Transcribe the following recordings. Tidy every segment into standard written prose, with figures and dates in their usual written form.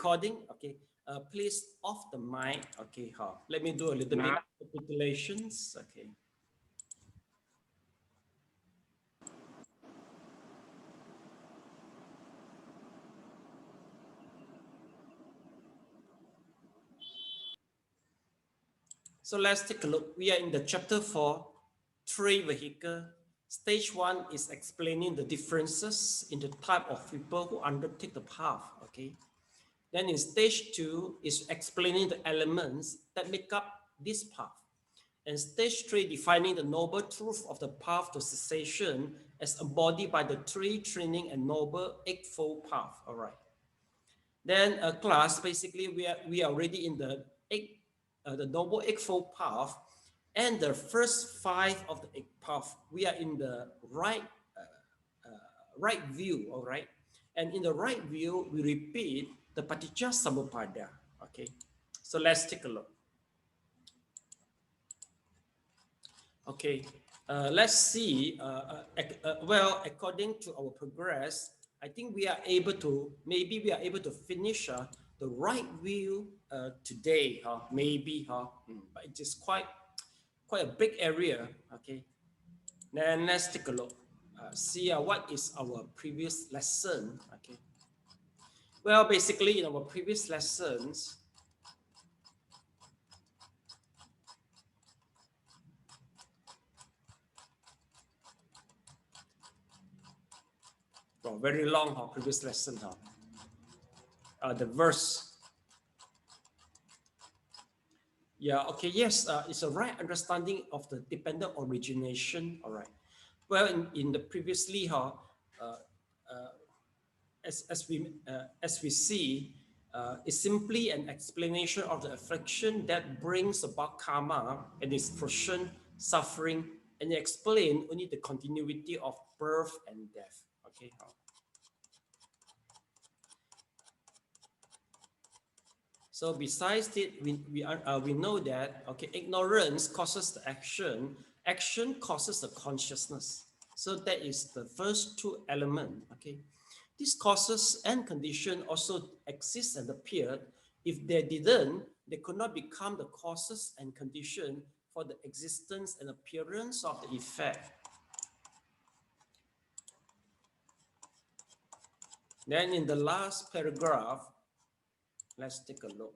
recording. Okay, please off the mic. Okay, let me do a little bit of capitulations. Okay. So let's take a look. We are in the chapter 4, 3 vehicle. Stage 1 is explaining the differences in the type of people who undertake the path. Okay. Then in stage 2 is explaining the elements that make up this path. And stage 3 defining the noble truth of the path to cessation as embodied by the 3 training and noble eightfold path. All right. Then class, basically we are already in the noble eightfold path, and the first 5 of the eight path we are in the right view. All right, and in the right view we repeat the paticca samuppada. Okay, so let's take a look. Okay, let's see. Well, according to our progress, I think we are able to, maybe we are able to finish the right view today, maybe, but it is quite a big area. Okay, then let's take a look. See what is our previous lesson. Okay, well, basically in our previous lessons, well, very long previous lesson. The verse. Yeah, okay, yes, it's a right understanding of the dependent origination. All right. Well, in the previously, as we see, it's simply an explanation of the affliction that brings about karma and its fruition, suffering, and explain only the continuity of birth and death. Okay. So besides it, we know that, okay, ignorance causes the action, action causes the consciousness. So that is the first 2 elements. Okay, these causes and condition also exist and appeared. If they didn't, they could not become the causes and condition for the existence and appearance of the effect. Then in the last paragraph, let's take a look.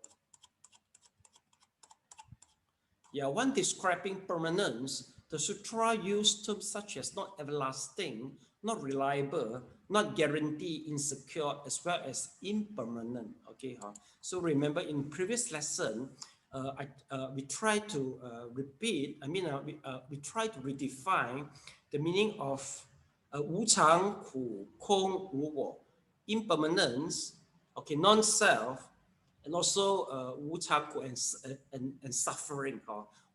Yeah, when describing permanence, the sutra used terms such as not everlasting, not reliable, not guaranteed, insecure, as well as impermanent. Okay, so remember in previous lesson, we try to repeat. I mean, we try to redefine the meaning of 无常苦空无我, impermanence, okay, non-self, and also 无常苦 and suffering.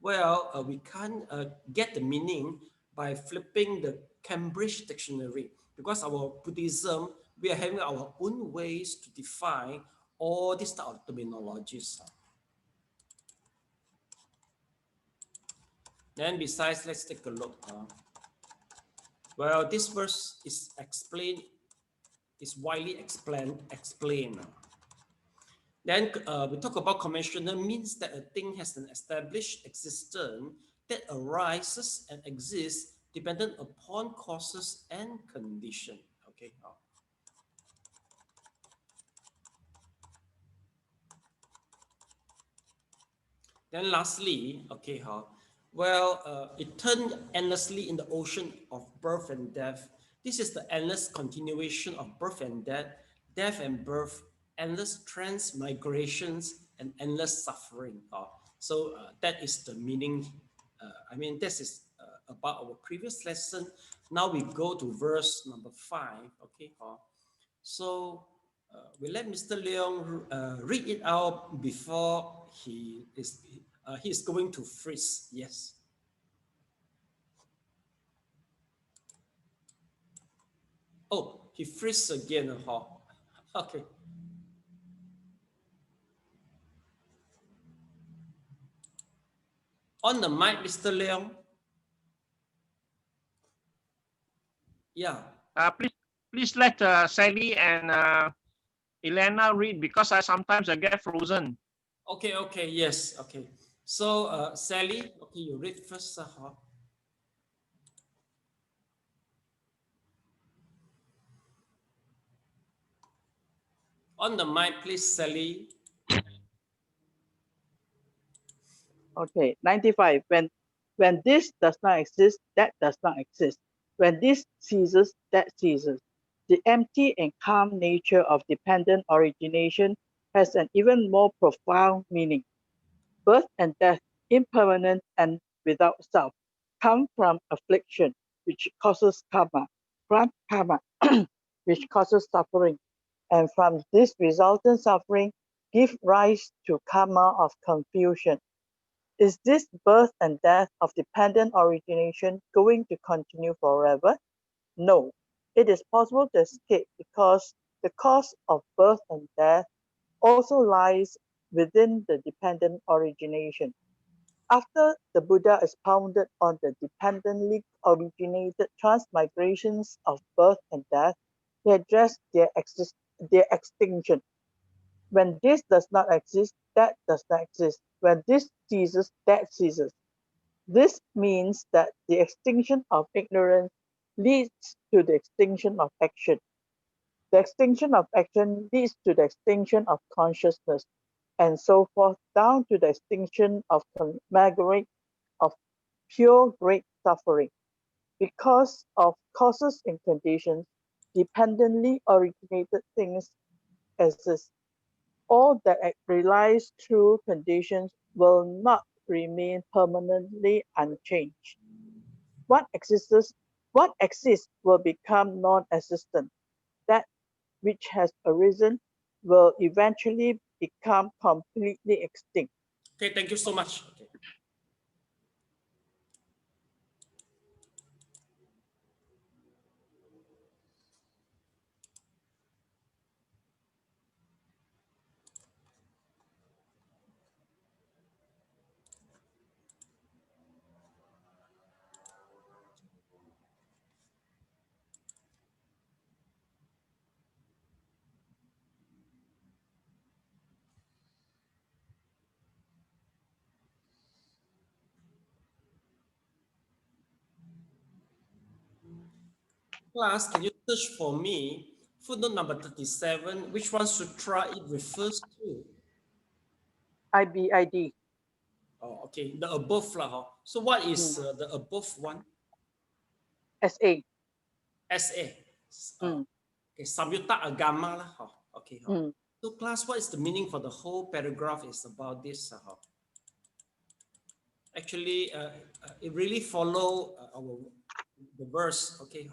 Well, we can't get the meaning by flipping the Cambridge dictionary, because our Buddhism, we are having our own ways to define all these type of terminologies. Then besides, let's take a look. Well, this verse is widely explained. Then we talk about conventional means that a thing has an established existence that arises and exists dependent upon causes and condition. Okay. Then lastly, okay, well, it turned endlessly in the ocean of birth and death. This is the endless continuation of birth and death, death and birth, endless transmigrations, and endless suffering. So that is the meaning. I mean, this is about our previous lesson. Now we go to verse number 5. Okay. So we let Mr. Leong read it out before he is going to freeze. Yes. Oh, he freezes again. Okay. On the mic, Mr. Leong. Yeah. Please let Sally and Elena read because sometimes I get frozen. Okay, okay, yes, okay. So, Sally, okay, you read first. On the mic, please, Sally. Okay, 95. When this does not exist, that does not exist. When this ceases, that ceases. The empty and calm nature of dependent origination has an even more profound meaning. Birth and death, impermanent and without self, come from affliction, which causes karma, from karma, which causes suffering, and from this resultant suffering, give rise to karma of confusion. Is this birth and death of dependent origination going to continue forever? No. It is possible to escape because the cause of birth and death also lies within the dependent origination. After the Buddha expounded on the dependently originated transmigrations of birth and death, he addressed their extinction. When this does not exist, that does not exist. When this ceases, that ceases. This means that the extinction of ignorance leads to the extinction of action. The extinction of action leads to the extinction of consciousness, and so forth down to the extinction of of pure great suffering. Because of causes and conditions, dependently originated things exist. All that relies through conditions will not remain permanently unchanged. What exists, what exists will become non-existent. That which has arisen will eventually become completely extinct. Okay, thank you so much. Okay. Class, can you search for me footnote number 37? Which one sutra it refers to? IBID. Oh, okay, the above lah. So what is the above one? SA. SA. Mm. Okay, Samyutta Agama lah. Okay. Mm. So class, what is the meaning for the whole paragraph is about this? Actually, it really follow the verse. Okay.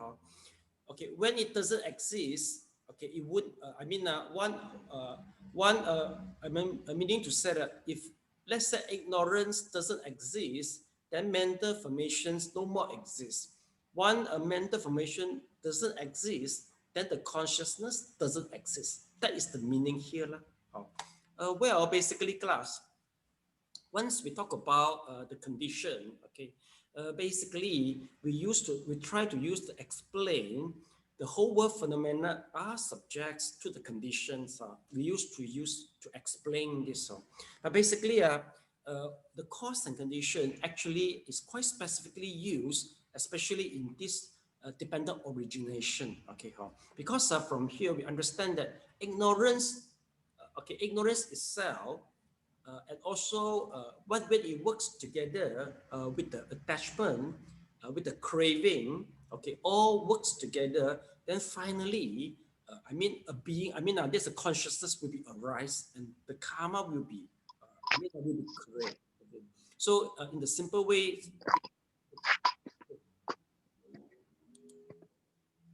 Okay, when it doesn't exist, okay, it would. I'm meaning to say that if let's say ignorance doesn't exist, then mental formations no more exist. One mental formation doesn't exist, then the consciousness doesn't exist. That is the meaning here, lah. Well, basically, class. Once we talk about the condition, okay, basically we try to use to explain the whole world phenomena are subjects to the conditions we used to use to explain this. But basically, the cause and condition actually is quite specifically used, especially in this dependent origination. Okay, because from here we understand that ignorance, ignorance itself and also when it works together with the attachment, with the craving, okay, all works together, then finally, there's a consciousness will be arise and the karma will be, will be created. Okay. So in the simple way,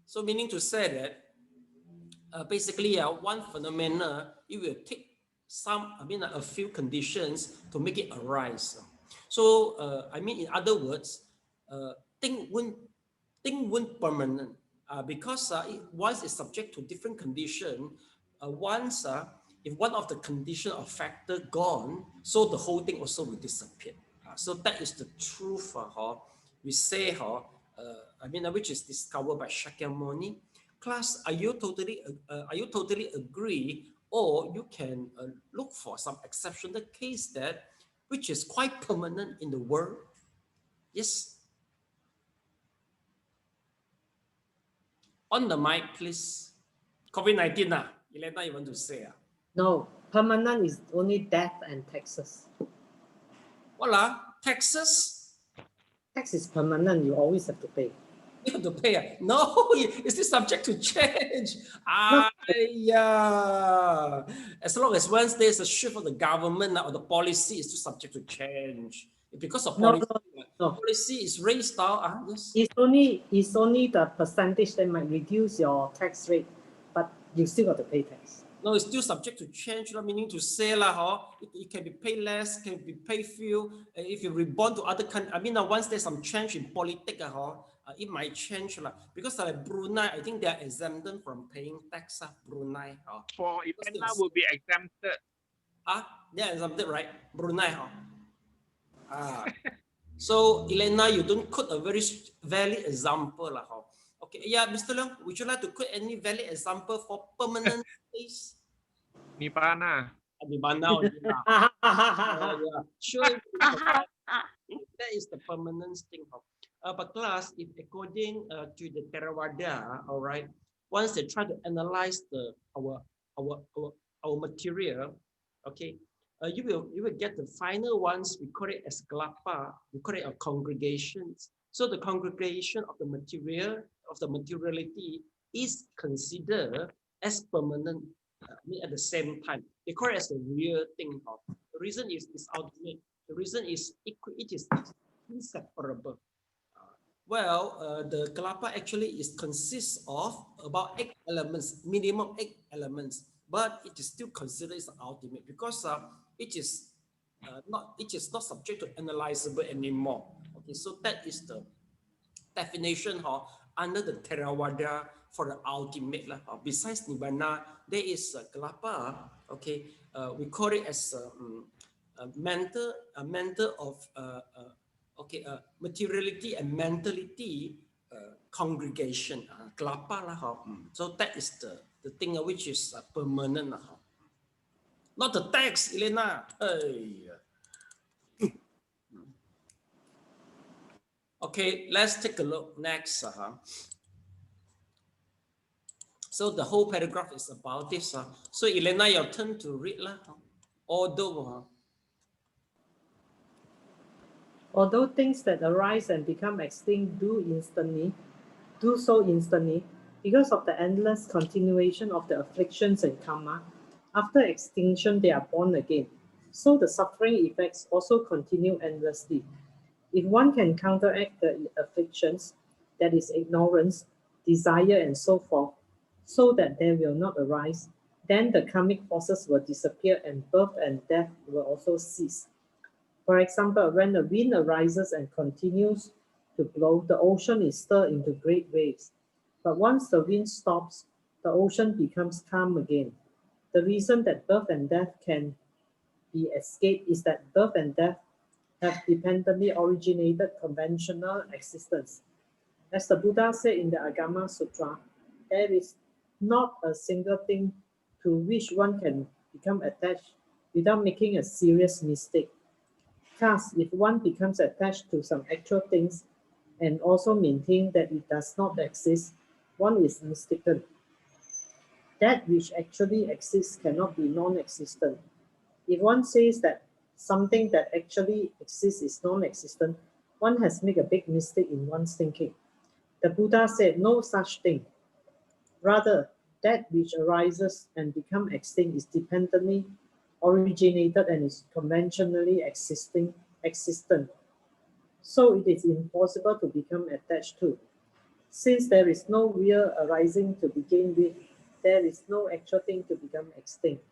so meaning to say that basically one phenomena, it will take a few conditions to make it arise. So, in other words, thing won't permanent because once it's subject to different condition, if one of the condition or factor gone, so the whole thing also will disappear. So that is the truth. We say, which is discovered by Shakyamuni. class, are you totally agree, or you can look for some exceptional case that which is quite permanent in the world? Yes. On the mic, please. COVID-19, Elena, you want to say? No, permanent is only death and taxes. Voila, taxes. Tax is permanent, you always have to pay. You have to pay. No, it's still subject to change. Yeah. As long as once there's a shift of the government or the policy, is still subject to change. Because of policy, policy is raised now. Yes. It's only the percentage that might reduce your tax rate, but you still got to pay tax. No, it's still subject to change, meaning to say it can be paid less, can be paid few. If you reborn to other countries, I mean, once there's some change in politics, it might change. Because like Brunei, I think they are exempted from paying tax. Brunei. For Elena will be exempted. They are exempted, right? Brunei. So, Elena, you don't quote a very valid example. Okay, yeah, Mr. Leong, would you like to quote any valid example for permanent space? Nibbana. Nibbana. Yeah. Sure. That is the permanent thing. But class, if according to the Theravada, all right, once they try to analyze our material, okay, you will get the final ones. We call it as kalapa. We call it a congregations. So the congregation of the material of the materiality is considered as permanent at the same time. They call it as a real thing. The reason is ultimate. The reason is it is inseparable. The kalapa actually consists of about 8 elements, minimum 8 elements, but it is still considered as ultimate because it is not subject to analyzable anymore. Okay, so that is the definition under the Theravada for the ultimate. Besides Nibbana, there is kalapa. Okay, we call it as mental of materiality and mentality congregation. Kalapa. So that is the thing which is permanent. Not the tax, Elena. Hey. Okay, let's take a look next. So the whole paragraph is about this. So Elena, your turn to read. Although things that arise and become extinct do so instantly, because of the endless continuation of the afflictions and karma, after extinction they are born again. So the suffering effects also continue endlessly. If one can counteract the afflictions, that is ignorance, desire, and so forth, so that they will not arise, then the karmic forces will disappear and birth and death will also cease. For example, when the wind arises and continues to blow, the ocean is stirred into great waves. But once the wind stops, the ocean becomes calm again. The reason that birth and death can be escaped is that birth and death have dependently originated conventional existence. As the Buddha said in the Agama Sutra, there is not a single thing to which one can become attached without making a serious mistake. Thus, if one becomes attached to some actual things and also maintain that it does not exist, one is mistaken. That which actually exists cannot be non-existent. If one says that something that actually exists is non-existent, one has made a big mistake in one's thinking. The Buddha said no such thing. Rather, that which arises and becomes extinct is dependently originated and is conventionally existent. So it is impossible to become attached to. Since there is no real arising to begin with, there is no actual thing to become extinct.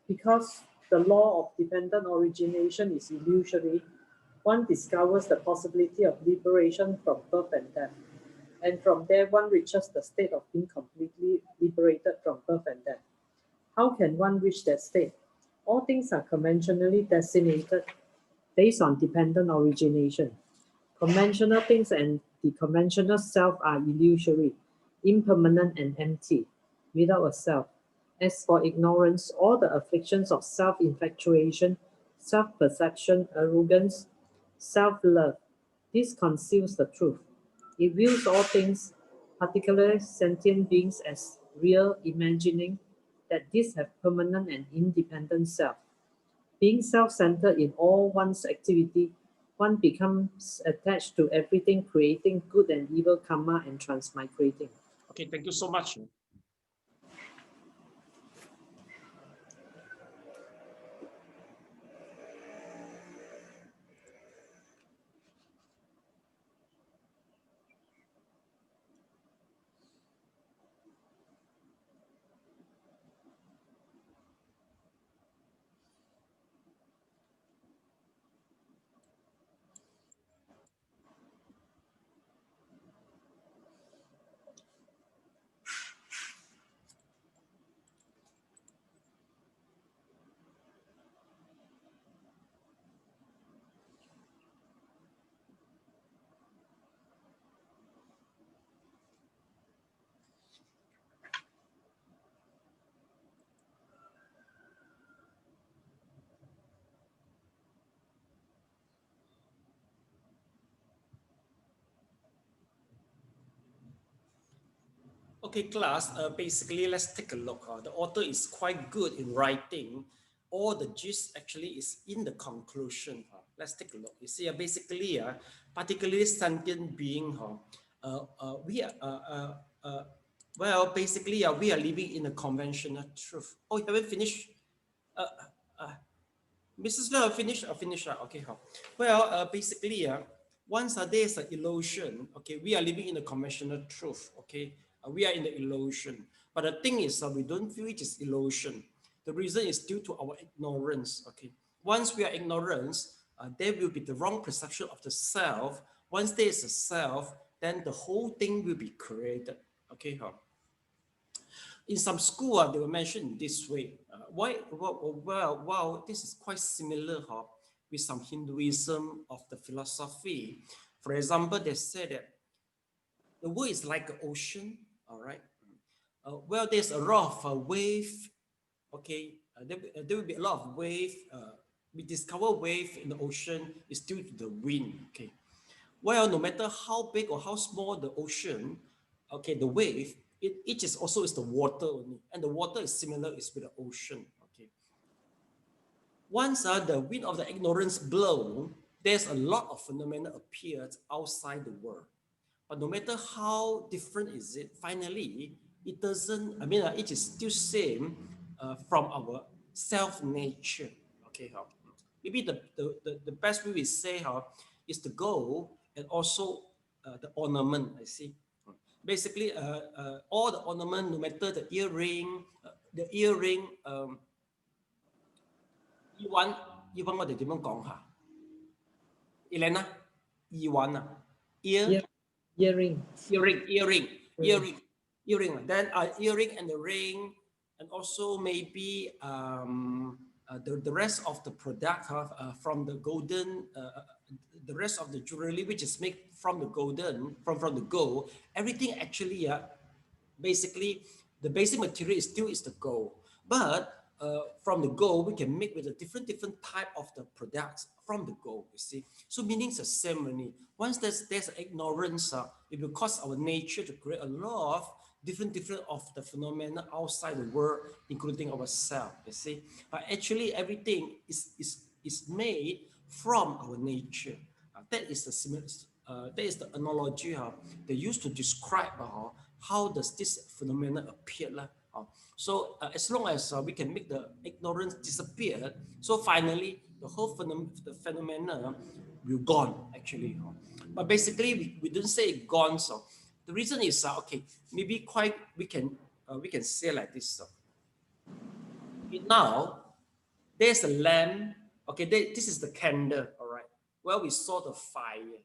Because the law of dependent origination is illusory, one discovers the possibility of liberation from birth and death. And from there, one reaches the state of being completely liberated from birth and death. How can one reach that state? All things are conventionally designated based on dependent origination. Conventional things and the conventional self are illusory. impermanent and empty, without a self. As for ignorance, all the afflictions of self-infatuation, self-perception, arrogance, self-love, this conceals the truth. It views all things, particularly sentient beings, as real, imagining that these have permanent and independent self. Being self-centered in all one's activity, one becomes attached to everything, creating good and evil karma and transmigrating. Okay, thank you so much. Okay, class, basically, let's take a look. The author is quite good in writing. All the gist actually is in the conclusion. Let's take a look. You see, basically, particularly sentient being, well, basically, we are living in a conventional truth. Oh, you haven't finished? Mrs. Lau, finish? Finish. Okay. Well, basically, once there is an illusion, okay, we are living in a conventional truth, okay? We are in the illusion. But the thing is, we don't feel it is illusion. The reason is due to our ignorance, okay? Once we are ignorant, there will be the wrong perception of the self. Once there is a self, then the whole thing will be created, okay? In some school, they were mentioned this way. Well, this is quite similar with some Hinduism of the philosophy. For example, they said that the world is like an ocean, all right? Well, there's a lot of wave, okay? There will be a lot of wave. We discover wave in the ocean is due to the wind, okay? Well, no matter how big or how small the ocean, okay, the wave, it is also is the water only, and the water is similar is with the ocean. Okay. Once the wind of the ignorance blow, there's a lot of phenomena appears outside the world. But no matter how different is it, finally, it doesn't. I mean, it is still same from our self nature. Okay, maybe the best way we say is the goal and also the ornament. I see. Basically, all the ornament, no matter the earring,耳環我哋點樣講下 ？Elena， 耳環 Earring. Earring. Then earring and the ring, and also maybe the rest of the product from the golden, the rest of the jewelry which is made from the golden, from the gold. Everything actually, basically, the basic material is the gold, but from the gold, we can make with a different type of the products from the gold, you see. So meaning it's the same money. Once there's ignorance, it will cause our nature to create a lot of different of the phenomena outside the world, including ourselves, you see. But actually everything is made from our nature. That is the analogy they used to describe how does this phenomena appear. So as long as we can make the ignorance disappear, so finally the whole phenomena will gone actually. But basically we don't say it gone. So the reason is okay, maybe we can say like this. Now there's a lamp. Okay, this is the candle. All right. Well, we saw the fire.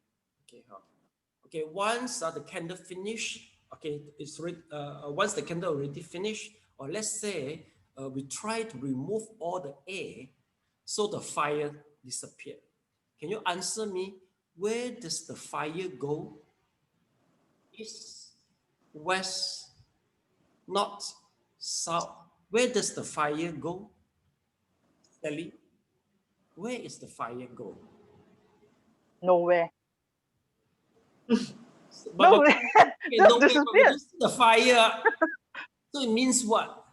Okay. Once the candle finish. Okay, once the candle already finished, or let's say we try to remove all the air, so the fire disappeared. Can you answer me? Where does the fire go? west, north, south. Where does the fire go? Sally, where is the fire go? Nowhere. But Nowhere. okay, Just nowhere, but we disappeared. don't see the fire. So it means what?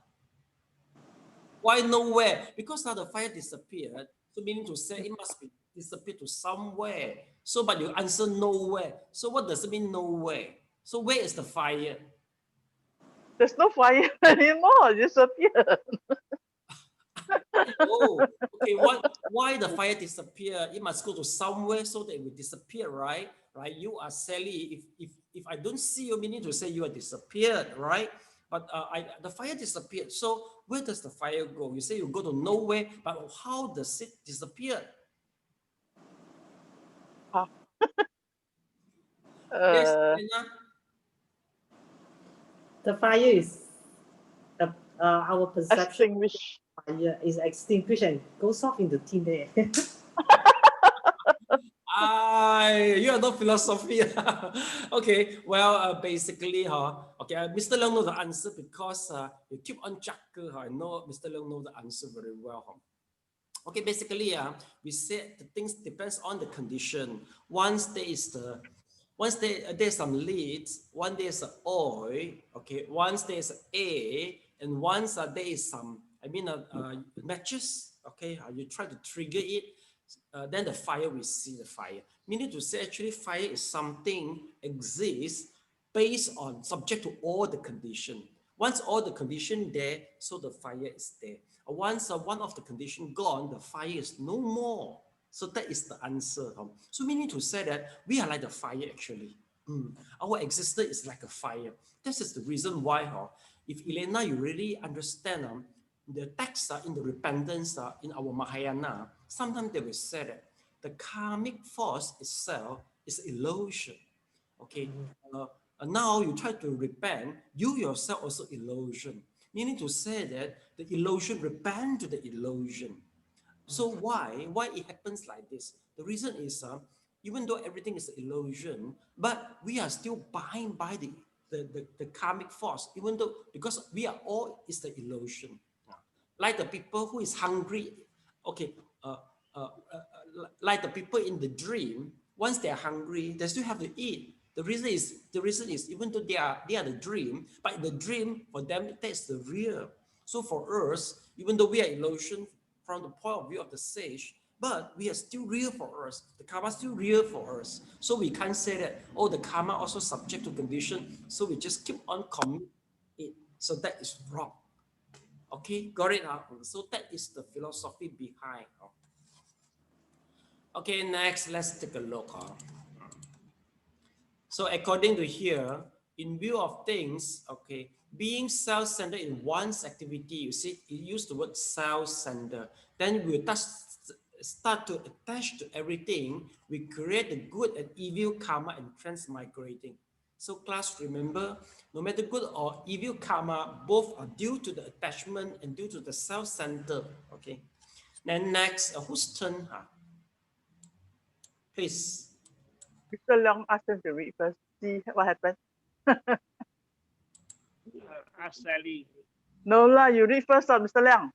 Why nowhere? Because now the fire disappeared. So meaning to say it must be disappeared to somewhere. So but you answer nowhere. So what does it mean nowhere? So where is the fire? There's no fire anymore. It disappeared. Oh, okay. Why the fire disappear? It must go to somewhere so that it will disappear, right? Right. You are Sally. If I don't see you, meaning to say you are disappeared, right? But the fire disappeared. So where does the fire go? You say you go to nowhere, but how does it disappear? Yes, Elena? The fire is our perception Extinguished. of fire is extinguished and goes off into thin air. You are not philosophy. Okay, well, basically, okay, Mr. Leung know the answer because you keep on chuckle. I know Mr. Leung know the answer very well. Okay, basically, we said the things depends on the condition. Once there's some leads, once there's oil, okay, once there's A, and once there is some, matches, okay, you try to trigger it, then the fire will see the fire. Meaning to say, actually, fire is something exists based on subject to all the condition. Once all the condition there, so the fire is there. Once one of the condition gone, the fire is no more. So that is the answer. So meaning to say that we are like the fire actually. Our existence is like a fire. This is the reason why, if Elena, you really understand the text in the repentance in our Mahayana, sometimes they will say that the karmic force itself is illusion. Okay, now you try to repent, you yourself also illusion. Meaning to say that the illusion repent to the illusion. So why it happens like this? The reason is even though everything is illusion, but we are still bound by the karmic force, even though because we are all is the illusion. Like the people who is hungry, okay, like the people in the dream, once they are hungry, they still have to eat. The reason is even though they are the dream, but in the dream for them that's the real. So for us, even though we are illusion from the point of view of the sage, but we are still real for us. The karma is still real for us. So we can't say that, oh, the karma also subject to condition. So we just keep on commit it. So that is wrong. Okay, got it? So that is the philosophy behind. Okay, next, let's take a look. So according to here, in view of things, okay, being self-centered in one's activity, you see, you use the word self-centered. Then we start to attach to everything. We create the good and evil karma and transmigrating. So class, remember, no matter good or evil karma, both are due to the attachment and due to the self-centered. Okay. Then next, whose turn? Please. Mr. Leong asked them to read first. See what happened. Ask Sally. No lah, you read first, Mr. Leong.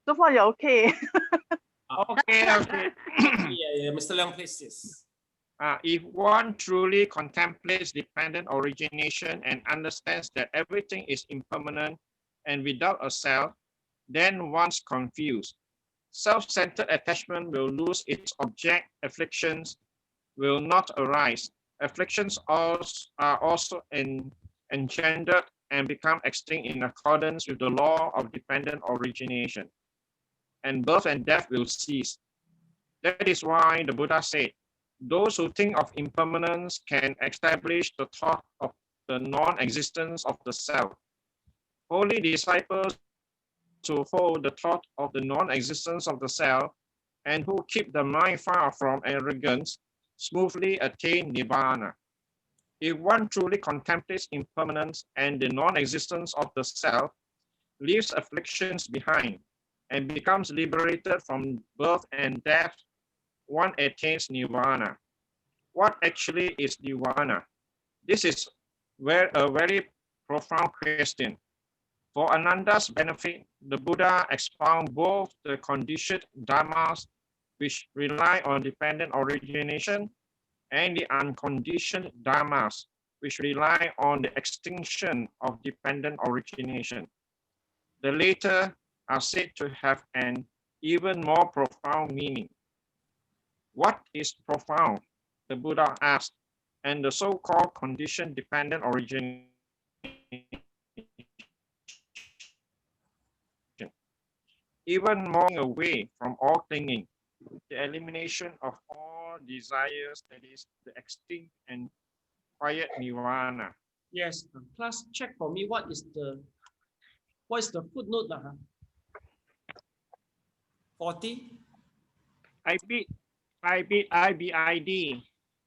So far, you're okay. Okay. Yeah, Mr. Leong, please. Yes. If one truly contemplates dependent origination and understands that everything is impermanent and without a self, then one's confused. Self-centered attachment will lose its object. Afflictions will not arise. Afflictions are also engendered and become extinct in accordance with the law of dependent origination. And birth and death will cease. That is why the Buddha said, those who think of impermanence can establish the thought of the non-existence of the self. Holy disciples who hold the thought of the non-existence of the self and who keep the mind far from arrogance smoothly attain nirvana. If one truly contemplates impermanence and the non-existence of the self, leaves afflictions behind, and becomes liberated from birth and death, one attains nirvana. What actually is nirvana? This is a very profound question. For Ananda's benefit, the Buddha expound both the conditioned dharmas, which rely on dependent origination, and the unconditioned dharmas, which rely on the extinction of dependent origination. The latter are said to have an even more profound meaning. What is profound? The Buddha asked, and the so-called conditioned dependent origination. Even more away from all clinging, the elimination of all desires, that is the extinct and quiet nirvana. Yes, class, check for me what is the footnote lah? 40. IBID.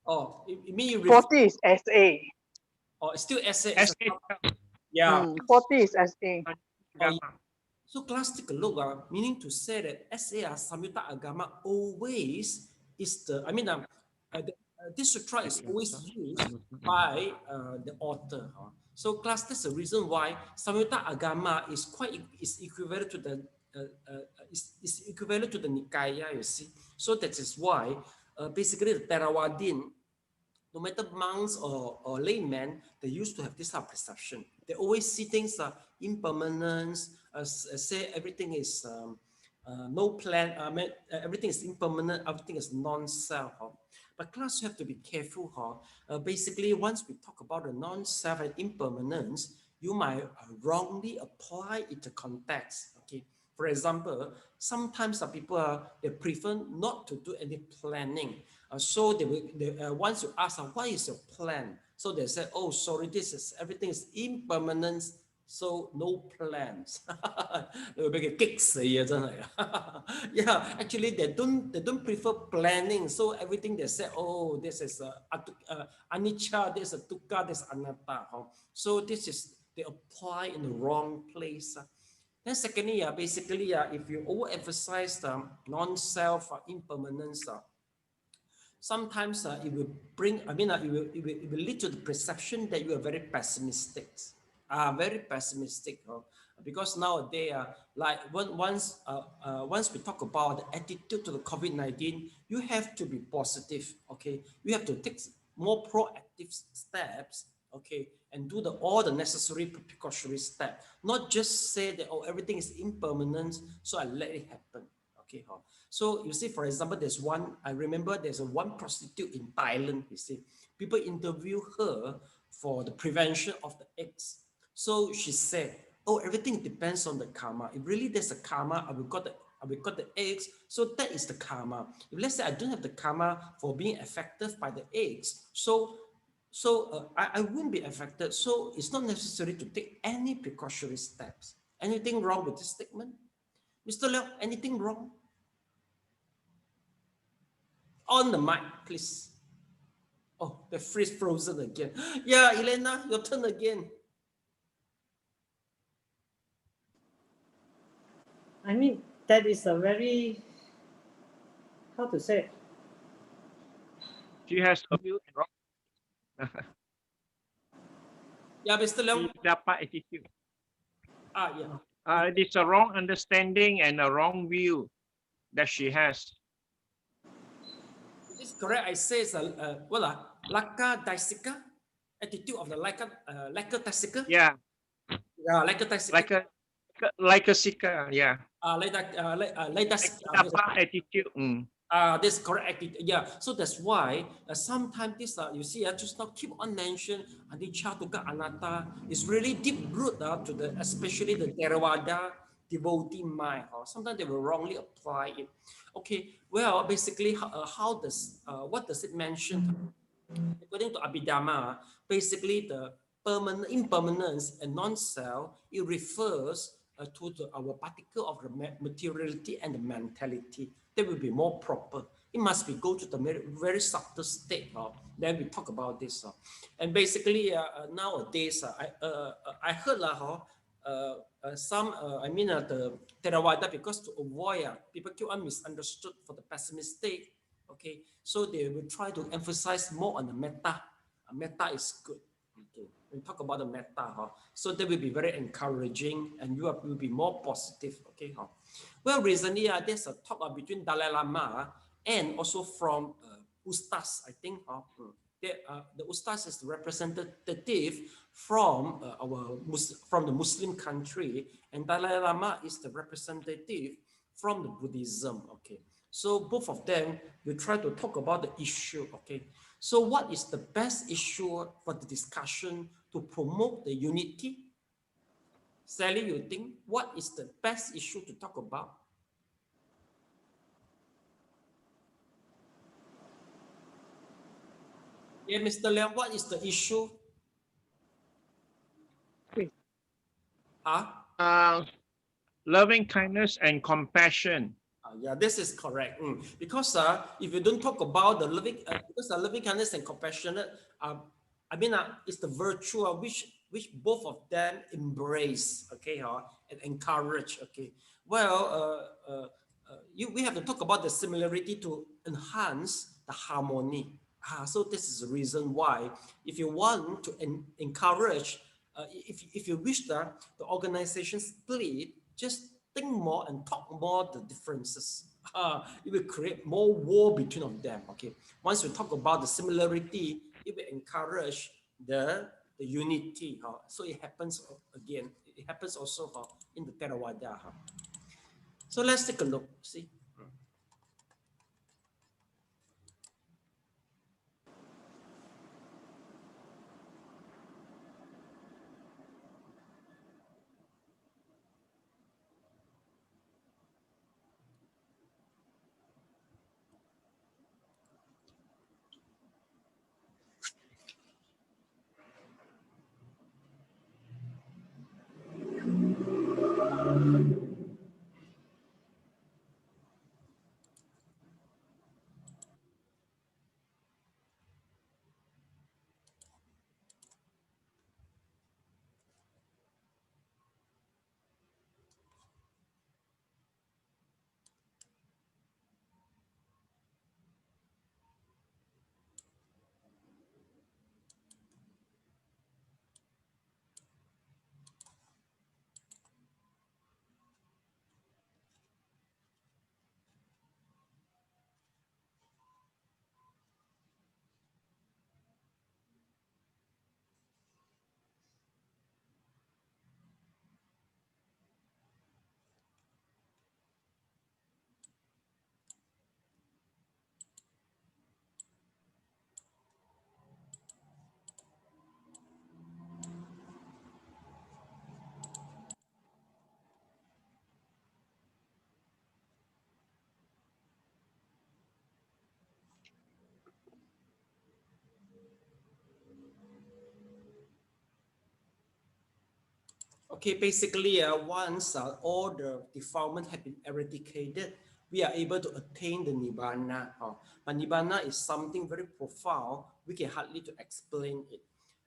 Oh, it mean 40 is SA. Oh, it's still SA. Yeah. 40 is SA. So class, take a look, meaning to say that SA Samyutta Agama always is the, I mean, this sutra is always used by the author. So class, that's the reason why Samyutta Agama is equivalent to the is equivalent to the Nikaya, you see. So that is why basically the Theravadin, no matter monks or laymen, they used to have this type of perception. They always see things impermanence, say everything is no plan, everything is impermanent, everything is non-self. But class, you have to be careful. Basically, once we talk about the non-self and impermanence, you might wrongly apply it to context. Okay. For example, sometimes people they prefer not to do any planning. So once you ask what is your plan, so they say, oh, sorry, everything is impermanent, so no plans. Yeah, actually they don't prefer planning. So everything they say, oh, this is anicca, this is dukkha, this is anatta. So they apply in the wrong place. Then secondly, basically, if you overemphasize the non-self impermanence, sometimes it will bring, it will lead to the perception that you are very pessimistic. Because nowadays, like once we talk about the attitude to the COVID-19, you have to be positive, okay? You have to take more proactive steps, okay, and do all the necessary precautionary steps. Not just say that, oh, everything is impermanent, so I let it happen. Okay, so you see, for example, I remember there's one prostitute in Thailand, you see. People interview her for the prevention of the AIDS. So she said, oh, everything depends on the karma. If really there's a karma, I will got the AIDS. So that is the karma. If let's say I don't have the karma for being affected by the AIDS, so I won't be affected. So it's not necessary to take any precautionary steps. Anything wrong with this statement? Mr. Liao, anything wrong? On the mic, please. Oh, the freeze frozen again. Yeah, Elena, your turn again. I mean, that is a very, how to say? She has a view wrong. Yeah, Mr. Leong. Attitude. Yeah. It's a wrong understanding and a wrong view that she has. Is it correct? I say it's Laka Daisika, attitude of the Laka Daisika. Yeah. Yeah, Laka Daisika. Like a seeker, yeah. Attitude. This correct attitude. Yeah. So that's why sometimes this you see, just now keep on mention anicca, dukkha, anatta is really deep root to the especially the Theravada devotee mind. Sometimes they will wrongly apply it. Okay. Well, basically, what does it mention? According to Abhidhamma, basically the impermanence and non-self, it refers to our particle of the materiality and the mentality. That will be more proper. It must be go to the very subtle state. Then we talk about this. And basically nowadays, I heard the Theravada, because to avoid people keep on misunderstood for the pessimistic. Okay, so they will try to emphasize more on the metta. Metta is good. Okay, we talk about the metta, huh? So that will be very encouraging, and you will be more positive. Okay, huh? Well, recently there's a talk between Dalai Lama and also from Ustaz, I think. The Ustaz is the representative from from the Muslim country, and Dalai Lama is the representative from the Buddhism. Okay, so both of them will try to talk about the issue. Okay, so what is the best issue for the discussion to promote the unity? Sally, you think what is the best issue to talk about? Yeah, Mr. Liang, what is the issue? Please. Loving kindness and compassion. Yeah, this is correct. Because if you don't talk about the because the loving kindness and compassionate, it's the virtue which both of them embrace, okay, and encourage, okay. Well, we have to talk about the similarity to enhance the harmony. So this is the reason why, if you want to encourage, if you wish that the organization split, just think more and talk more the differences. It will create more war between of them. Okay. Once we talk about the similarity, it will encourage the unity. So it happens again. It happens also in the Theravada. So let's take a look. See. Okay, basically, once all the defilement have been eradicated, we are able to attain the Nibbana. But Nibbana is something very profound. We can hardly to explain it.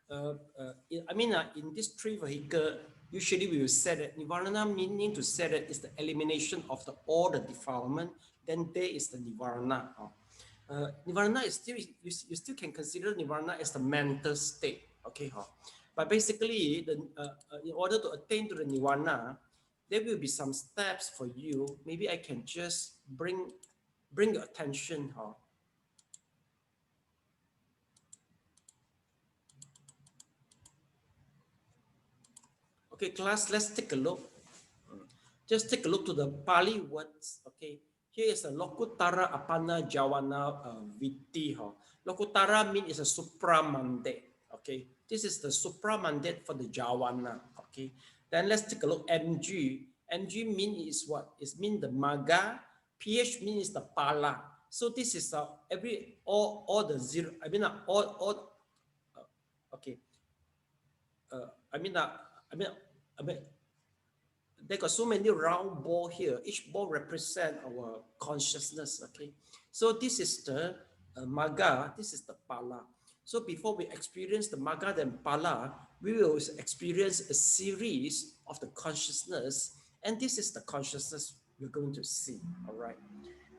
In this three vehicle, usually we will say that Nibbana meaning to say that is the elimination of all the defilement. Then there is the Nibbana. Nirvana is still, you still can consider Nirvana as the mental state. Okay, but basically, in order to attain to the Nirvana, there will be some steps for you. Maybe I can just bring your attention. Okay, class, let's take a look. Just take a look to the Pali words. Okay, here is a Lokutara Apana Jawana Viti. Lokutara means a supramandate. Okay, this is the supramandate for the Jawana. Okay, then let's take a look. MG. MG mean is what? It mean the Maga. PH means the Pala. So this is all the zero. Okay. They got so many round ball here. Each ball represent our consciousness. Okay, so this is the Maga. This is the Pala. So before we experience the Maga and Pala, we will experience a series of the consciousness, and this is the consciousness we're going to see. All right.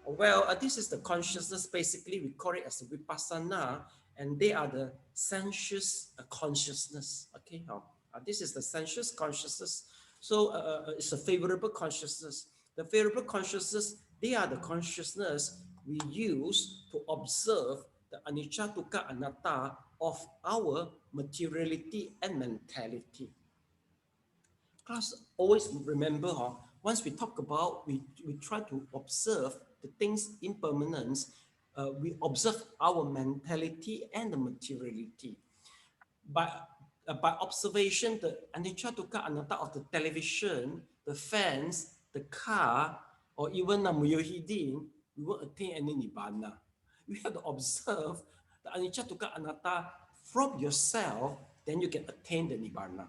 Well, this is the consciousness. Basically, we call it as a Vipassana, and they are the sensuous consciousness. Okay, this is the sensuous consciousness. So it's a favorable consciousness. The favorable consciousness, they are the consciousness we use to observe the anicca, dukkha, anatta of our materiality and mentality. Class, always remember, once we talk about, we try to observe the things impermanence, we observe our mentality and the materiality. By observation, the anicca, dukkha, anatta of the television, the fans, the car, or even a muyahidin, we won't attain any nibbana. You have to observe the anicca, dukkha, anatta from yourself, then you can attain the nibbana.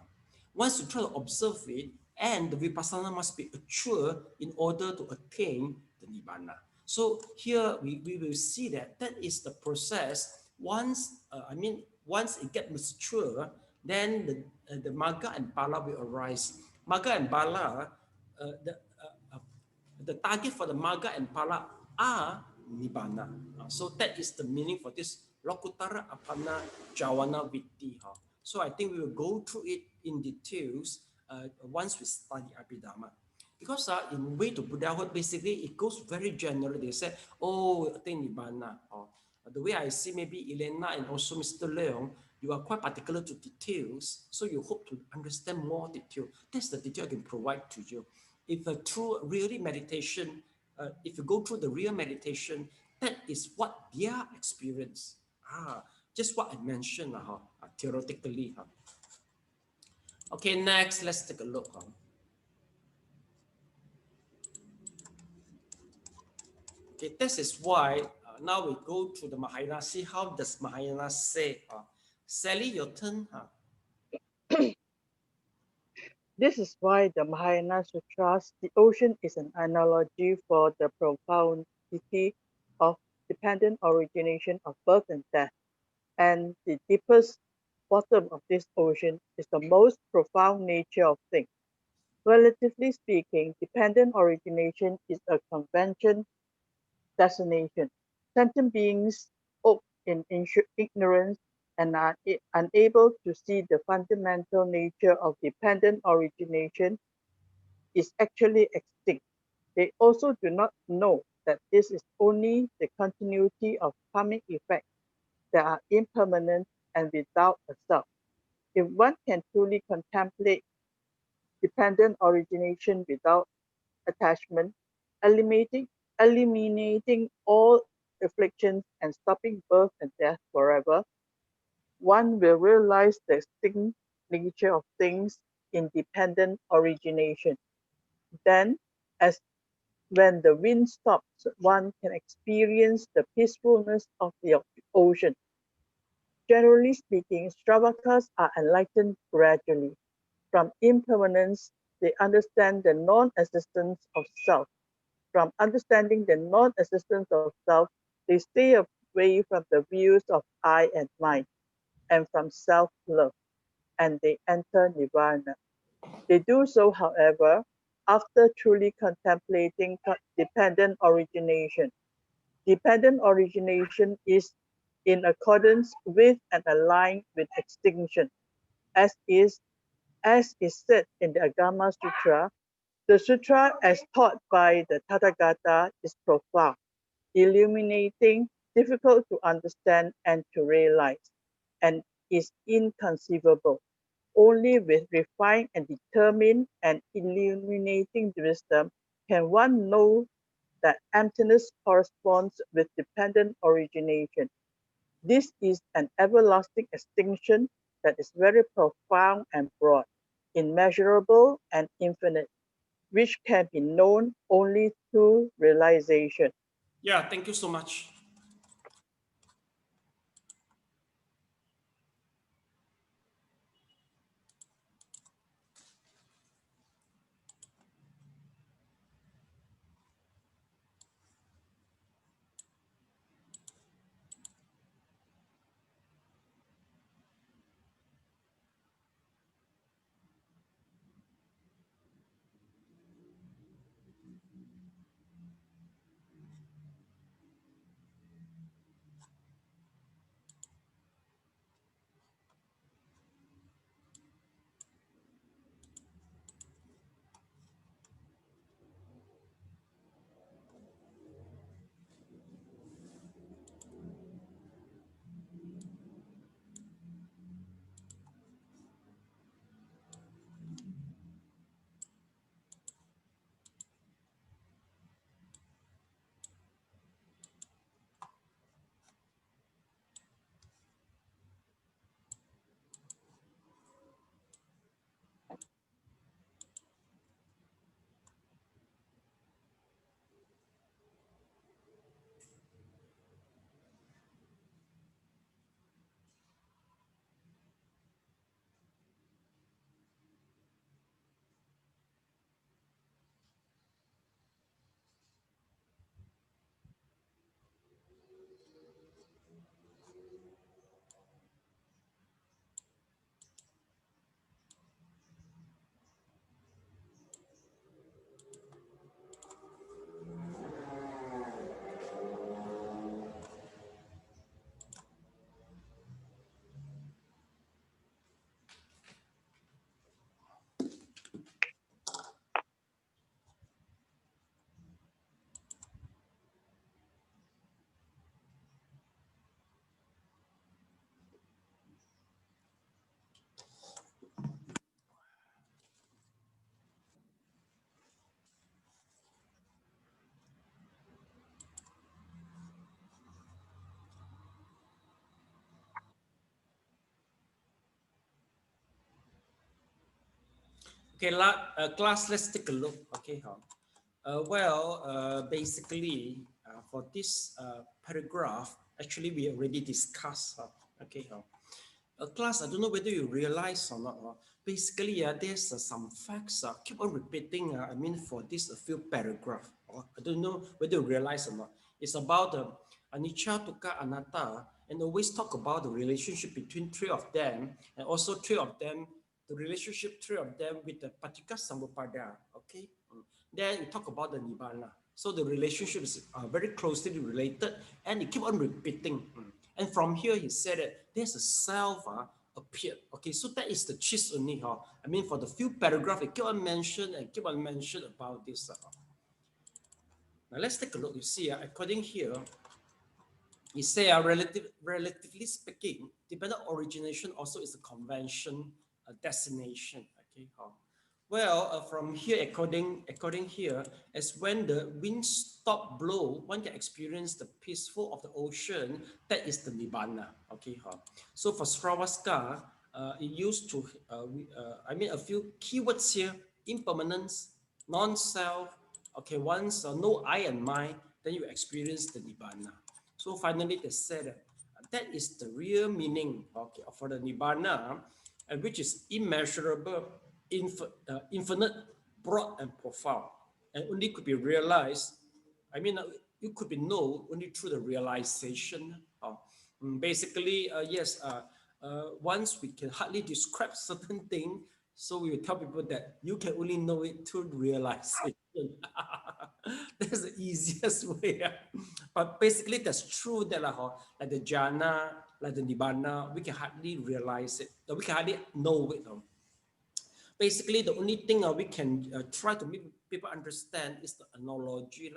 Once you try to observe it, and the vipassana must be mature in order to attain the nibbana. So here we will see that is the process. Once once it gets mature, then the magga and phala will arise. Magga and phala, the target for the magga and phala are nibbana. So that is the meaning for this lokutara apana jawana vitti. So I think we will go through it in details once we study Abhidhamma. Because in way to Buddhahood, basically it goes very general. They say, oh, attain nibbana. The way I see maybe Elena and also Mr. Leong, you are quite particular to details, so you hope to understand more detail. That's the detail I can provide to you. If through really meditation, if you go through the real meditation, that is what their experience. Just what I mentioned theoretically. Okay, next, let's take a look. Okay, this is why now we go to the Mahayana. See how does Mahayana say? Sally, your turn. This is why the Mahayana Sutras, the ocean is an analogy for the profundity of dependent origination of birth and death. And the deepest bottom of this ocean is the most profound nature of things. Relatively speaking, dependent origination is a convention destination. Sentient beings opt in ignorance and are unable to see the fundamental nature of dependent origination is actually extinct. They also do not know that this is only the continuity of karmic effects that are impermanent and without a self. If one can truly contemplate dependent origination without attachment, eliminating all afflictions and stopping birth and death forever, one will realize the distinct nature of things in dependent origination. Then, as when the wind stops, one can experience the peacefulness of the ocean. Generally speaking, Shravakas are enlightened gradually. From impermanence, they understand the non-existence of self. From understanding the non-existence of self, they stay away from the views of I and mine, and from self-love, and they enter nirvana. They do so, however, after truly contemplating dependent origination. Dependent origination is in accordance with and aligned with extinction, as is said in the Agama Sutra. The sutra as taught by the Tathagata is profound, illuminating, difficult to understand and to realize, and is inconceivable. Only with refined and determined and illuminating wisdom can one know that emptiness corresponds with dependent origination. This is an everlasting extinction that is very profound and broad, immeasurable and infinite, which can be known only through realization. Yeah, thank you so much. Okay, class, let's take a look. Okay, basically, for this paragraph, actually we already discussed. Okay, class, I don't know whether you realize or not. Basically, there's some facts keep on repeating. I mean, for this a few paragraph. I don't know whether you realize or not. It's about anicca, dukkha, anatta, and always talk about the relationship between three of them, and also three of them, the relationship three of them with the paticca samuppada. Okay, then we talk about the nibbana. So the relationship is very closely related, and it keep on repeating. And from here, he said that there's a self appeared. Okay, so that is the gist only. I mean, for the few paragraph, it keep on mention and keep on mention about this. Now let's take a look. You see, according here, he say relatively speaking, dependent origination also is a convention destination. Okay, from here, according here, as when the wind stop blow, one can experience the peaceful of the ocean. That is the nibbana. Okay, so for Sravasca, it used to, I mean, a few keywords here: impermanence, non-self. Okay, once no I and mind, then you experience the nibbana. So finally, they said that is the real meaning, okay, for the nibbana, and which is immeasurable, infinite, broad, and profound, and only could be realized. I mean, it could be known only through the realization. Basically, yes. Once we can hardly describe certain thing, so we will tell people that you can only know it through realization. That's the easiest way. But basically, that's true that like the jhana, like the nibbana, we can hardly realize it. We can hardly know it. Basically, the only thing we can try to make people understand is the analogy.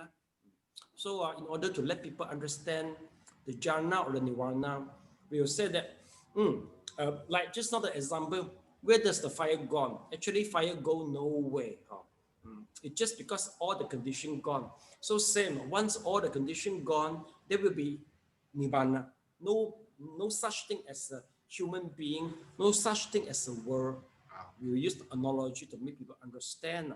So in order to let people understand the jhana or the nirvana, we will say that, like just not the example, where does the fire gone? Actually, fire go nowhere. It's just because all the condition gone. So same, once all the condition gone, there will be nibbana. No such thing as a human being, no such thing as a world. We will use the analogy to make people understand.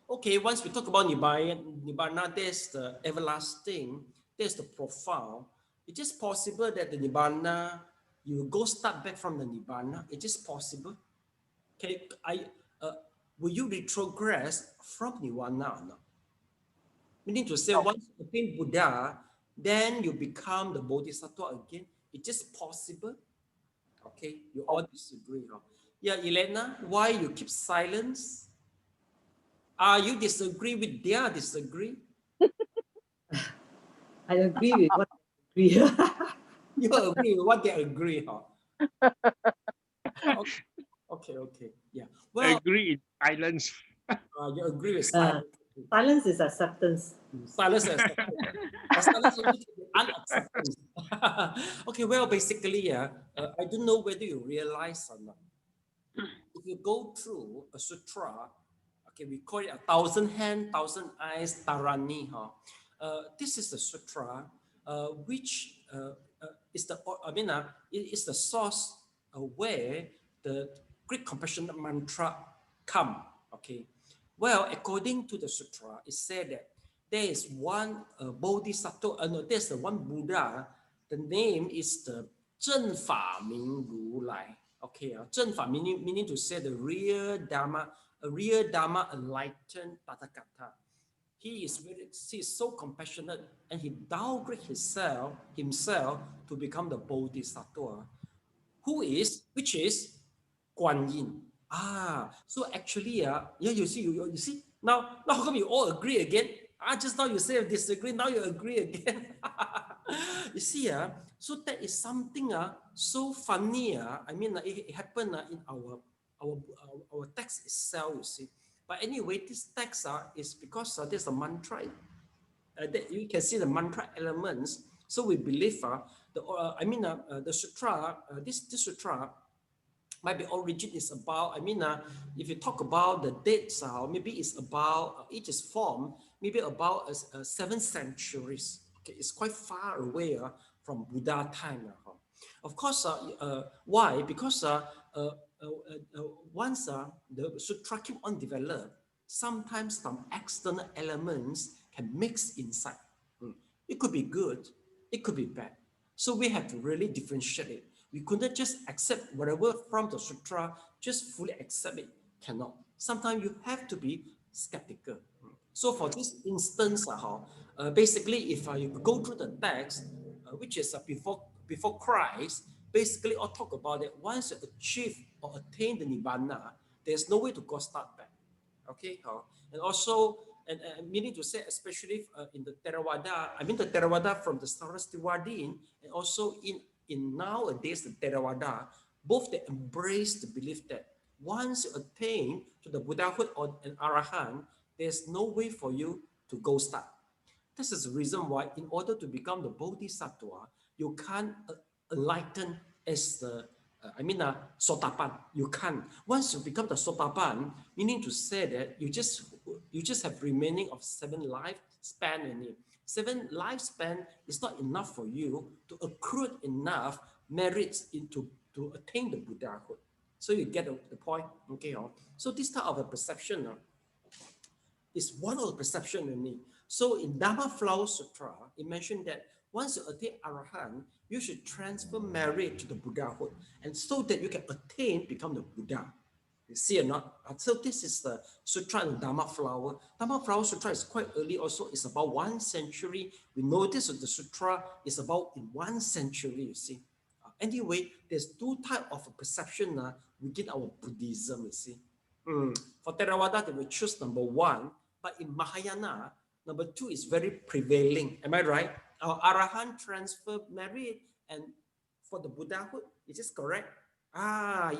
Okay, once we talk about nibbana, there's the everlasting, there's the profound. It is possible that the nibbana, you will go start back from the nibbana. It is possible. Okay, will you retrogress from nirvana or not? Meaning to say, once you attain Buddha, then you become the Bodhisattva again. It is possible. Okay, you all disagree. Yeah, Elena, why you keep silence? You disagree with their disagree? I agree with what they agree. You agree with what they agree, Okay. Yeah. Well, Agree in silence. you agree with silence. Silence is acceptance. Silence is acceptance. Silence only can be unacceptance. Okay, well, basically, I don't know whether you realize or not. If you go through a sutra, okay, we call it 1,000 hand, 1,000 eyes, Tarani. This is the sutra which is the, it is the source where the Great Compassionate Mantra come. Okay, well, according to the sutra, it said that there is one Bodhisattva, no, there's the one Buddha. The name is the Zhen Fa Ming Ru Lai. Okay, Zhen Fa meaning to say the real Dharma, a real Dharma enlightened Tathagata. He is so compassionate, and he downgrade himself to become the Bodhisattva, which is Guanyin. So actually, yeah, you see, now how come you all agree again? Just now you say disagree, now you agree again. You see, so that is something so funny. I mean, it happened in our text itself, you see. But anyway, this text is because there's a mantra. That you can see the mantra elements. So we believe the sutra, this sutra, might be origin is about, if you talk about the dates, maybe it's about, it is formed, maybe about 7 centuries. Okay, it's quite far away from Buddha time. Of course, why? Because once the sutra keep on develop, sometimes some external elements can mix inside. It could be good, it could be bad. So we have to really differentiate it. We couldn't just accept whatever from the sutra, just fully accept it. Cannot. Sometimes you have to be skeptical. So for this instance, basically, if you go through the text, which is before Christ, basically I'll talk about it. Once you achieve or attain the Nibbana, there's no way to go start back. Okay, and also, and meaning to say, especially in the Theravada, I mean the Theravada from the Sarastivadin, and also in nowadays the Theravada, both they embrace the belief that once you attain to the Buddhahood or an Arahant, there's no way for you to go start. This is the reason why, in order to become the Bodhisattva, you can't enlighten as the Sotapan. You can't. Once you become the Sotapan, meaning to say that you just have remaining of 7 lifespan in it. 7 lifespan is not enough for you to accrue enough merits to attain the Buddhahood. So you get the point, okay? So this type of a perception is one of the perception you need. So in Dharma Flower Sutra, it mentioned that once you attain Arahant, you should transfer merit to the Buddhahood, and so that you can attain, become the Buddha. You see or not? So this is the Sutra in Dharma Flower. Dharma Flower Sutra is quite early also. It's about 1 century. We notice that the Sutra is about in 1 century, you see. Anyway, there's 2 types of perception within our Buddhism, you see. For Theravada, they will choose number 1, but in Mahayana, number 2 is very prevailing. Am I right? Our Arahant transfer merit, and for the Buddhahood, is this correct?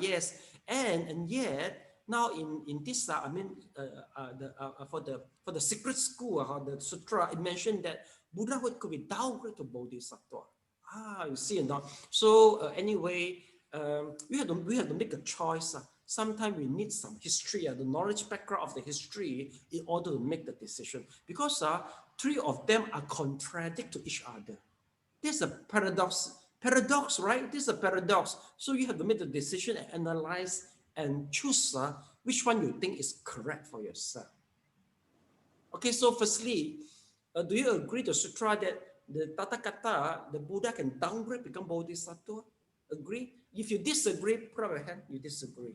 Yes. And yet now in this for the secret school, the sutra, it mentioned that Buddhahood could be downgraded to Bodhisattva. You see or not? So anyway, we have to make a choice. Sometimes we need some history, the knowledge background of the history, in order to make the decision. Because 3 of them are contradict to each other. There's a paradox. Paradox, right? This is a paradox. So you have to make the decision and analyze and choose which one you think is correct for yourself. Okay, so firstly, do you agree to sutra that the Tathagata, the Buddha, can downgrade, become Bodhisattva? Agree? If you disagree, put up your hand. You disagree.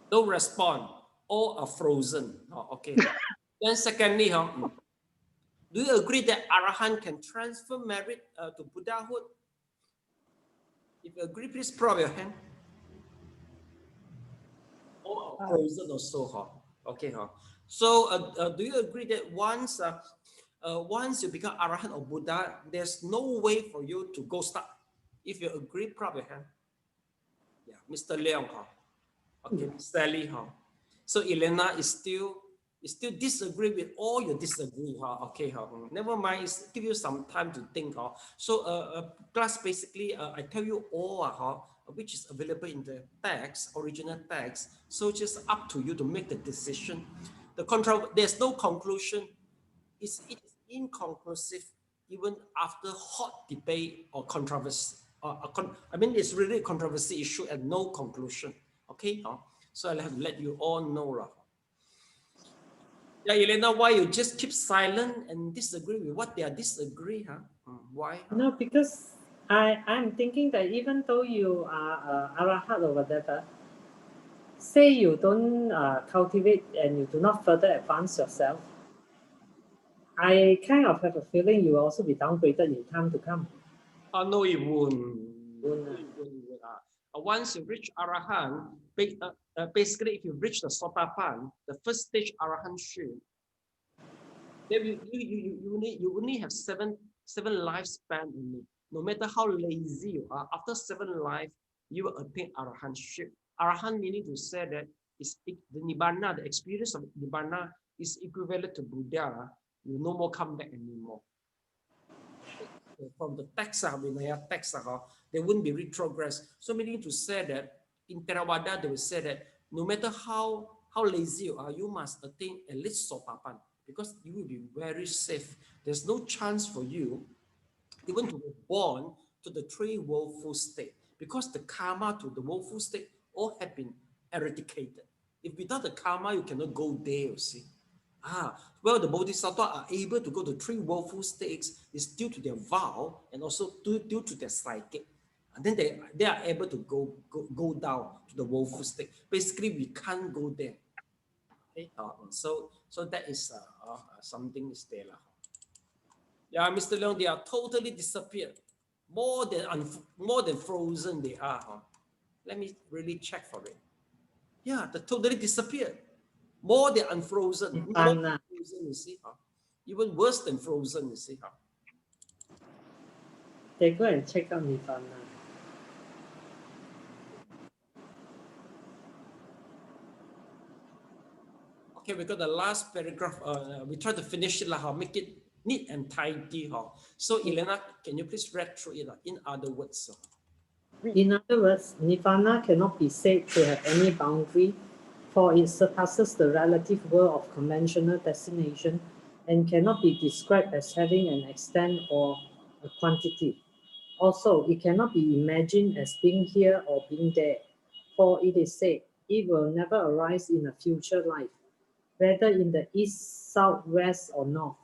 Don't respond. All are frozen. Okay. Then secondly, do you agree that Arahant can transfer merit to Buddhahood? If you agree, please put up your hand. All are frozen also. Okay. So do you agree that once you become Arahant or Buddha, there's no way for you to go start? If you agree, put up your hand. Yeah, Mr. Leong. Okay, Sally. So Elena is still disagree with all you disagree. Okay. Never mind. Give you some time to think. So class, basically, I tell you all which is available in the text, original text. So just up to you to make the decision. There's no conclusion. It is inconclusive even after hot debate or controversy. It's really a controversy issue and no conclusion. Okay. So I'll have to let you all know. Yeah, Elena, why you just keep silent and disagree with what they are disagree? Why? No, because I'm thinking that even though you are Arahant or whatever, say you don't cultivate and you do not further advance yourself, I kind of have a feeling you will also be downgraded in time to come. No, it won't. Once you reach Arahant, basically, if you reach the Sotapan, the first stage Arahantship, then you only have seven lifespan only. No matter how lazy you are, after 7 life, you will attain Arahantship. Arahant meaning to say that the Nibbana, the experience of Nibbana is equivalent to Buddha. You no more come back anymore. From the text, Vinaya text, they wouldn't be retrogressed. So meaning to say that in Theravada, they will say that no matter how lazy you are, you must attain at least Sotapan, because you will be very safe. There's no chance for you even to be born to the 3 woeful state. Because the karma to the woeful state all have been eradicated. If without the karma, you cannot go there, you see. Well, the Bodhisattva are able to go to 3 woeful states is due to their vow and also due to their psychic. And then they are able to go down to the woeful state. Basically, we can't go there. Okay? So that is something is there. Yeah, Mr. Leong, they are totally disappeared. More than frozen they are. Let me really check for it. Yeah, they totally disappeared. More than unfrozen. More than frozen, you see. Even worse than frozen, you see. They go and check out Nirvana. Okay, we got the last paragraph. We try to finish it, make it neat and tidy. So, Elena, can you please read through it in other words? In other words, Nirvana cannot be said to have any boundary, for it surpasses the relative world of conventional destination and cannot be described as having an extent or a quantity. Also, it cannot be imagined as being here or being there, for it is said it will never arise in a future life, whether in the east, south, west, or north.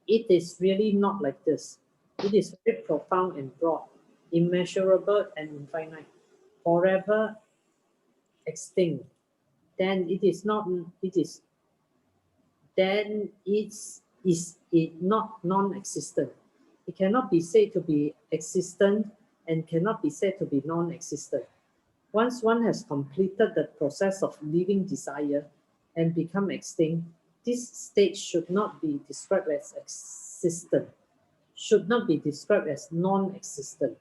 It is really not like this. It is very profound and broad, immeasurable and infinite, forever extinct. Then it is not. It is. Then is it not non-existent? It cannot be said to be existent and cannot be said to be non-existent. Once one has completed the process of leaving desire and become extinct, this state should not be described as existent, should not be described as non-existent,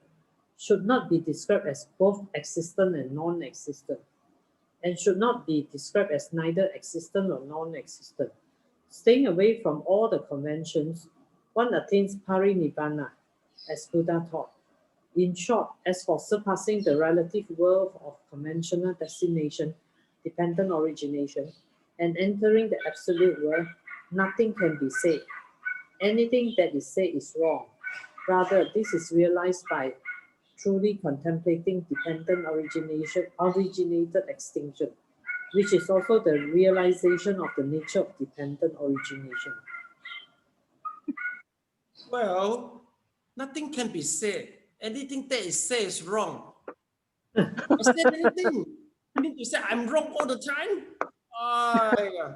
should not be described as both existent and non-existent, and should not be described as neither existent or non-existent. Staying away from all the conventions, one attains parinibbana, as Buddha taught. In short, as for surpassing the relative world of conventional destination, dependent origination, and entering the absolute world, nothing can be said. Anything that is said is wrong. Rather, this is realized by truly contemplating dependent origination, originated extinction, which is also the realization of the nature of dependent origination. Well, nothing can be said. Anything that is said is wrong. I said anything. You mean to say I'm wrong all the time? Yeah.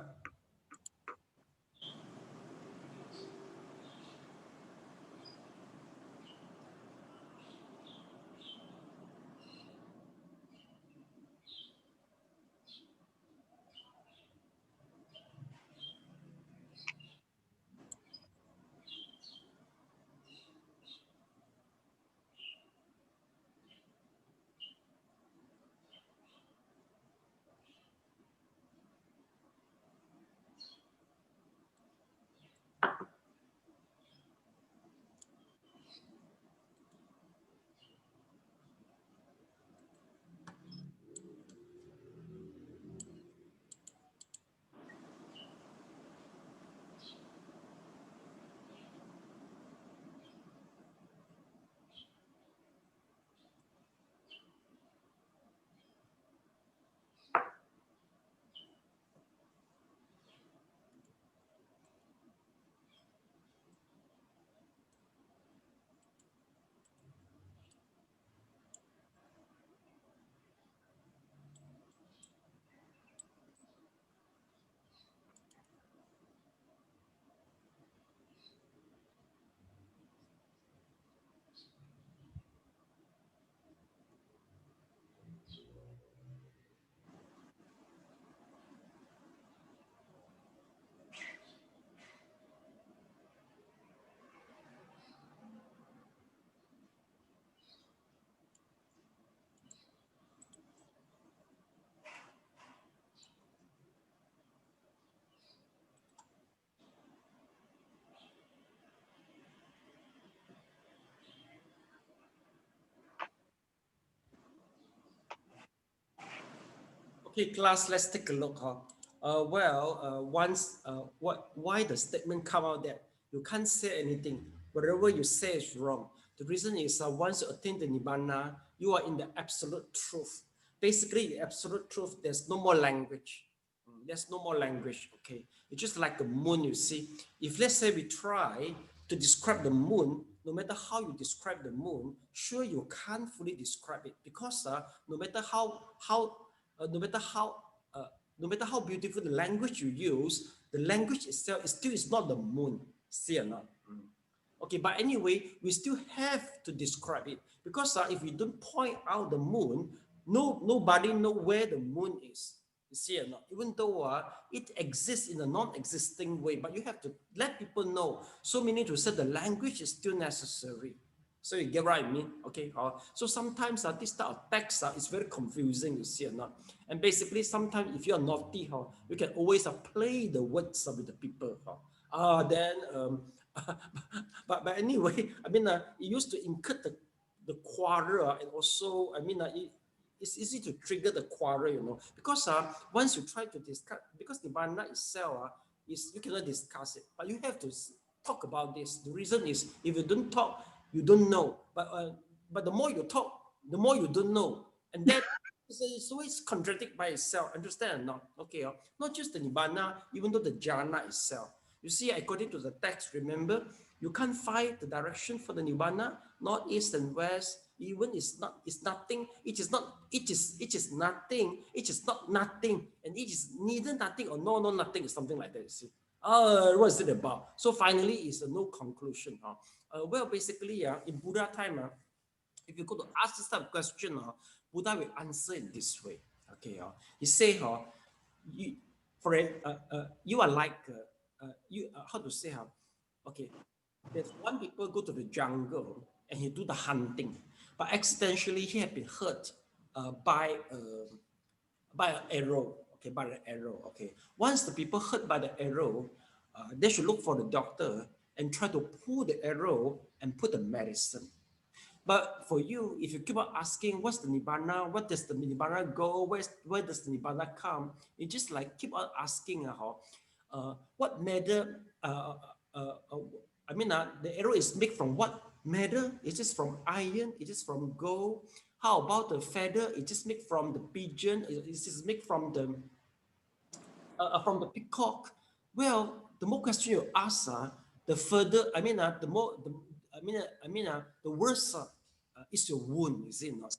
Okay, class, let's take a look. Why the statement come out that you can't say anything? Whatever you say is wrong. The reason is once you attain the Nibbana, you are in the absolute truth. Basically, the absolute truth, there's no more language. There's no more language, okay? It's just like the moon, you see. If let's say we try to describe the moon, no matter how you describe the moon, sure you can't fully describe it, because no matter how beautiful the language you use, the language itself is not the moon. See or not? Okay, but anyway, we still have to describe it, because if we don't point out the moon, nobody know where the moon is. You see or not? Even though it exists in a non-existing way, but you have to let people know. So meaning to say the language is still necessary. So you get what I mean? Okay. So sometimes this type of text is very confusing, you see or not? And basically, sometimes if you're naughty, you can always play the words with the people. But anyway, I mean, it used to incur the quarrel, and also, I mean, it's easy to trigger the quarrel, you know, because once you try to discuss, because Nibbana itself you cannot discuss it, but you have to talk about this. The reason is, if you don't talk, you don't know. But the more you talk, the more you don't know, and that it's always contradict by itself. Understand or not? Okay, not just the Nibbana, even though the jhana itself. You see, according to the text, remember, you can't find the direction for the Nibbana, north, east, and west. Even it's nothing, it is nothing, it is not nothing, and it is neither nothing or no nothing, something like that, you see. What is it about? So finally, it's a no conclusion. Well, basically, in Buddha time, if you go to ask this type of question, Buddha will answer in this way. Okay, he say, you are like, how to say, okay, there's one people go to the jungle and he do the hunting, but accidentally he had been hurt by an arrow. Okay, by an arrow. Okay, once the people hurt by the arrow, they should look for the doctor and try to pull the arrow and put the medicine. But for you, if you keep on asking, what's the Nibbana? What does the Nibbana go? Where does the Nibbana come? You just like keep on asking, what matter? I mean, the arrow is made from what matter? Is this from iron? Is this from gold? How about the feather? Is this made from the pigeon? Is this made from the peacock? Well, the more question you ask, the further. I mean, the more. The worse is your wound, is it not?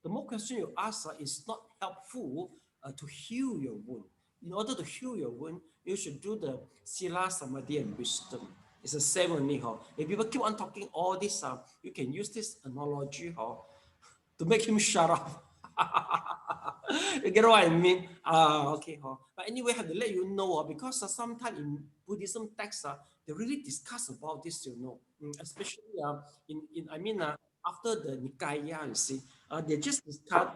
The more question you ask is not helpful to heal your wound. In order to heal your wound, you should do the sila, samadhi, and wisdom. It's the same only. If people keep on talking all this, you can use this analogy to make him shut up. You get what I mean? Okay. But anyway, I have to let you know because sometimes in Buddhism texts, they really discuss about this, you know, especially after the Nikaya, you see, they just discuss,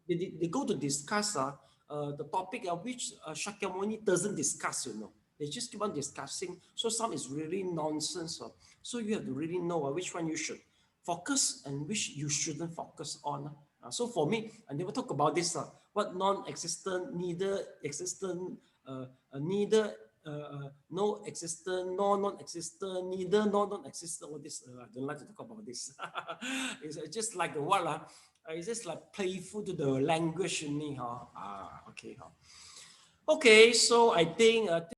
they go to discuss the topic of which Shakyamuni doesn't discuss, you know. They just keep on discussing. So some is really nonsense. So you have to really know which one you should focus and which you shouldn't focus on. So for me, I never talk about this. What non-existent, neither existent, neither no existent, nor non-existent, neither nor non-existent. All this I don't like to talk about this. It's just like the what? It's just like playful to the language, okay. Okay, so I think.